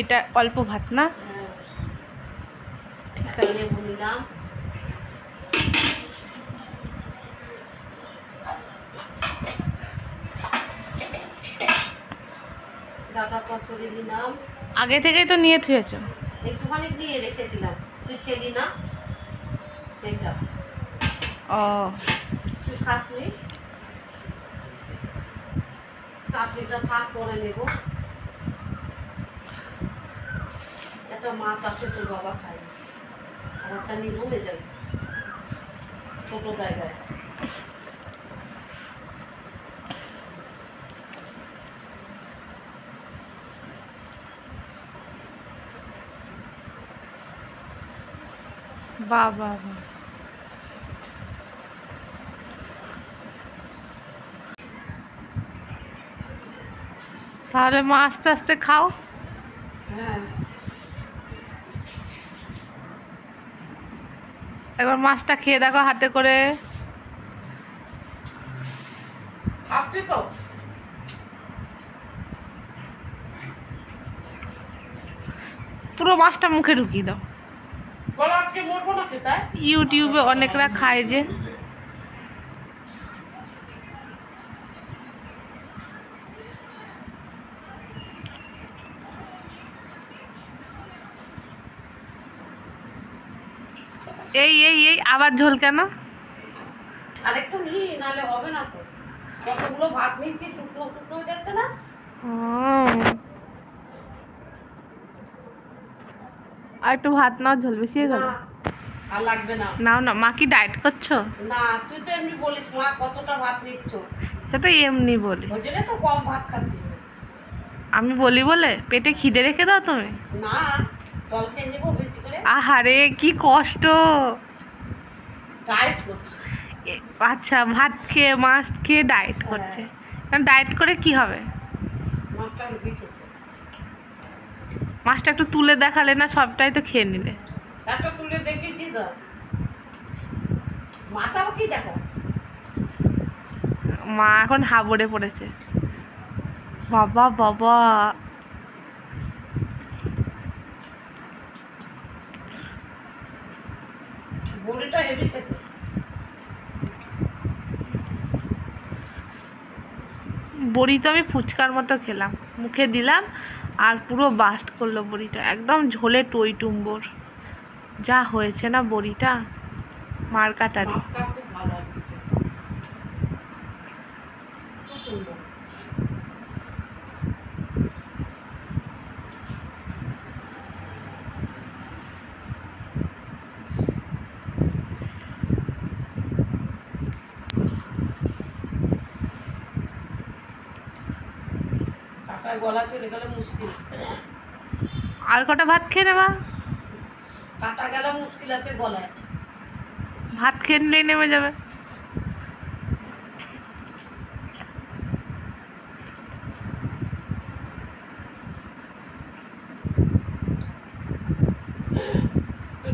এটা অল্প ভাত না? ঠিক আছে। বললাম ডাটা চচ্চড়ি নিলাম। আগে থেকেই তো নিয়ে থুয়েছো। একটুখানি নিয়ে রেখেছিলাম, তুই খেলি না সেইটা। ও তুই খাসনি, চাটনিটা থাক পরে নেব। একটা মাছ আছে তোর বাবা খায়, আর একটা নিব এটা ছোট জায়গায়। বাহ বাহ বাহ। তাহলে মা আস্তে আস্তে খাও। হ্যাঁ একবার মাছটা খেয়ে দেখো হাতে করে। খাচ্ছি তো। পুরো মাছটা মুখে ঢুকিয়ে দাও। গলা আটকে মরবো না সেটা। ইউটিউবে অনেকরা খায় যে। এই এই এই আবার ঝোল কেন? আরেকটু নি, নাহলে হবে না তো। কতগুলো ভাত নিয়েছি, শুকনো শুকনো হয়ে যাচ্ছে না। আর একটু ভাত নাও, ঝোল বেশি হয়ে গেল। না, আর লাগবে না। নাও না, মা কি ডায়েট করছো? না, তুই তো এমনি বলিস মা কতটা ভাত নিচ্ছ, সে তো এমনি বলি। ওই জন্য তো কম ভাত খাচ্ছি। আমি বলি বলে পেটে খিদে রেখে দাও তুমি। না, জল খেয়ে নেবো বেশি করে। আহারে কি কষ্ট। ডায়েট করছি। আচ্ছা, ভাত খেয়ে মাছ খেয়ে ডায়েট করছে। কারণ ডায়েট করে কি হবে? মাছটা হেভি খেতে। মাছটা একটু তুলে দেখালে না, সবটাই তো খেয়ে নিলে। একটা তুলে দেখেছি তো, মাছ আবার কি দেখো। মা এখন হাবড়ে পড়েছে। বাবা বাবা, বড়িটা হেভি খেতে। বড়ি তো আমি ফুচকার মতো খেলাম, মুখে দিলাম আর পুরো বাস্ট করলো বড়িটা, একদম ঝোলে টই টুম্বর। যা হয়েছে না বড়িটা, মার কাটারি। মাছটা খুব ভালো আছে, খুব সুন্দর। কাটায় গলা চলে গেলে মুশকিল। আর কটা ভাত খেয়ে নেবা। কাটা গেল মুশকিল আছে গলায়। ভাত খেয়ে নিলেই নেমে যাবে।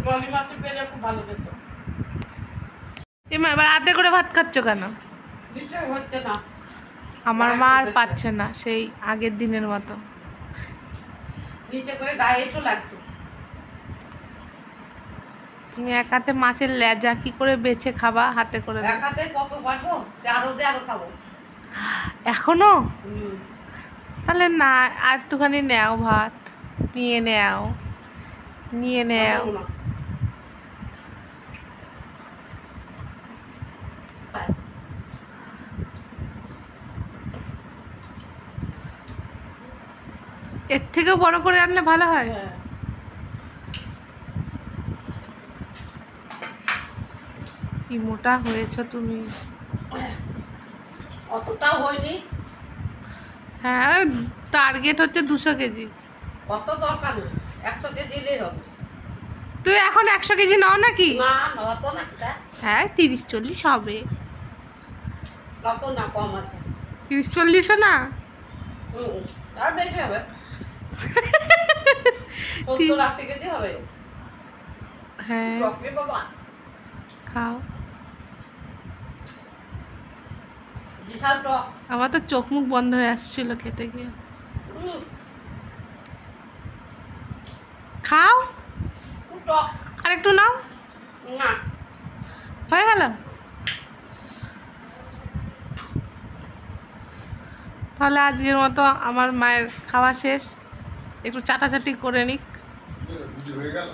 ট্রলি মাছে পেলে খুব ভালো খেত। এমা এবার হাতে করে ভাত খাচ্ছ কেন? নিচে হচ্ছে না, আমার মা আর পাচ্ছে না সেই আগের দিনের মতো। নিচে করে গায়ে একটু লাগছে। তুমি এক হাতে মাছের লেজা কি করে বেছে খাবা হাতে করে? এক হাতে কত পারবো, আরো খাবো এখনো? তাহলে না, আর একটুখানি নেও ভাত, নিয়ে নেও, নিয়ে নেও। এর থেকেও বড় করে আনলে ভালো হয়। কি মোটা হয়েছো তুমি। অতটাও হয়নি। হ্যাঁ, টার্গেট হচ্ছে 200 কেজি। কত দরকার নেই, 100 কেজি এলেই হবে। তুই এখন 100 কেজি নাও নাকি? না, অত না। হ্যাঁ, 30-40 হবে। অত না, কম আছে। 30-40ও না, আর বেশি হবে। 70-80 কেজি হবে। হ্যাঁ বাবা খাও। বিশাল টক। আমার তো চোখ মুখ বন্ধ হয়ে আসছিল খেতে গিয়ে। খাও, খুব টক। আর একটু নাও, না, হয়ে গেল। তাহলে আজকের মতো আমার মায়ের খাওয়া শেষ, একটু চাটাচাটি করে নিক। রুটি হয়ে গেল।